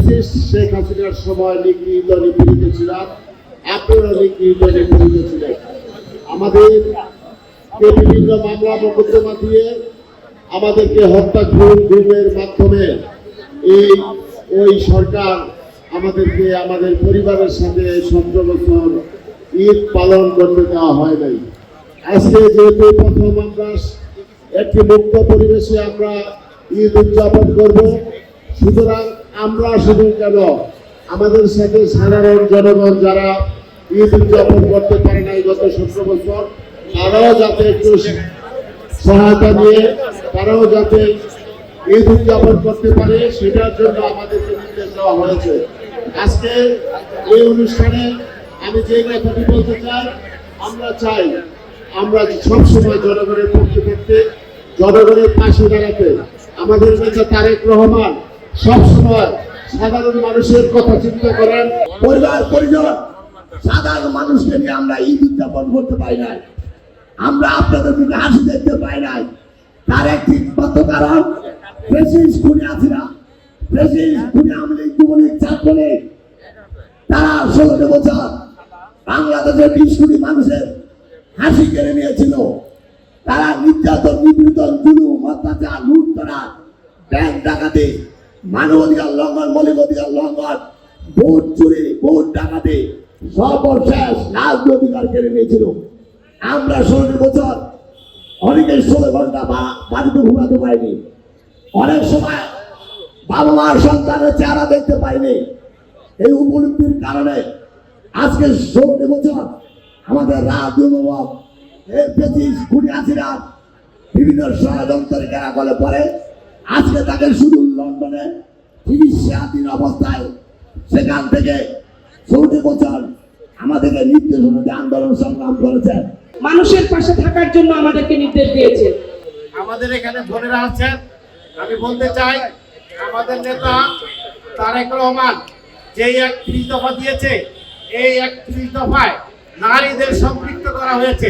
Fascist Sheikh হাসিনার সময় নিগৃহীত নিপীড়িত ছিলাম, আপনারা নিগৃহীত নিপীড়িত ছিলেন। আমাদেরকে বিভিন্ন মামলা মোকদ্দমা দিয়ে আমাদেরকে হত্যা গুমের মাধ্যমে ওই সরকার আমাদেরকে আমাদের পরিবারের সাথে 17 বছর ঈদ পালন করতে দেওয়া হয় নাই। আজকে যেহেতু প্রথম আমরা একটি মুক্ত পরিবেশে আমরা ঈদ উদযাপন করব, সুতরাং আমরা শুধু কেন আমাদের সাথে সাধারণ জনগণ যারা ঈদ উদযাপন করতে পারে নাই গত 17 বছর, তারাও যাতে একটু সহায়তা নিয়ে তারাও যাতে ঈদ উদযাপন করতে পারে সেটার জন্য আমাদেরকে নির্দেশ দেওয়া হয়েছে। আজকে এই অনুষ্ঠানে আমি যে কথাটি বলতে চাই, আমরা চাই আমরা সবসময় জনগণের পক্ষে থাকতে, জনগণের পাশে দাঁড়াতে। আমাদের নেতা তারেক রহমান সবসময় সাধারণ মানুষের কথা চিন্তা করেন। পরিবার পরিজন সাধারণ মানুষকে নিয়ে আমরা ঈদ উদযাপন করতে পারি নাই, আমরা আপনাদের মুখে হাসি দেখতে পাই নাই। তার একটি মাত্র কারণ ফ্যাসিস্ট খুনি হাসিনা, ফ্যাসিস্ট খুনি আওয়ামী লীগ, যুবলীগ, ছাত্রলীগ, তারা 16 বছর বাংলাদেশের 20 কোটি মানুষের হাসি কেড়ে নিয়েছিল। তারা নির্যাতন, নিপীড়ন, জুলুম, অত্যাচার, লুটতরাজ, ব্যাংক ডাকাতি, মানবাধিকার লঙ্ঘন, মৌলিক অধিকার লঙ্ঘন, ভোট চুরি, ভোট ডাকাতি, সর্বশেষ রাজনৈতিক অধিকার কেড়ে নিয়েছিল। আমরা 16 বছর অনেকে 16 ঘন্টা বাড়িতে ঘুমাতে পারিনি, অনেক সময় বাবা মার সন্তানের চেহারা দেখতে পাইনি। এই উপলব্ধির কারণে আজকে 16 বছর আমাদের রাজনৈতিক খুনি হাসিনা বিভিন্ন ষড়যন্ত্রের ঘেরা করে পরে আজকে তাকে শুধু লন্ডনে চিকিৎসাধীন অবস্থায়, সেখান থেকে 16 বছর আমাদেরকে নির্দেশ অনুযায়ী আন্দোলন সংগ্রাম করেছেন, মানুষের পাশে থাকার জন্য আমাদেরকে নির্দেশ দিয়েছে। আমাদের এখানে বোনেরা আছেন, আমি বলতে চাই আমাদের নেতা তারেক রহমান যেই 31 দফা দিয়েছে, এই 31 দফায় নারীদের সম্পৃক্ত করা হয়েছে।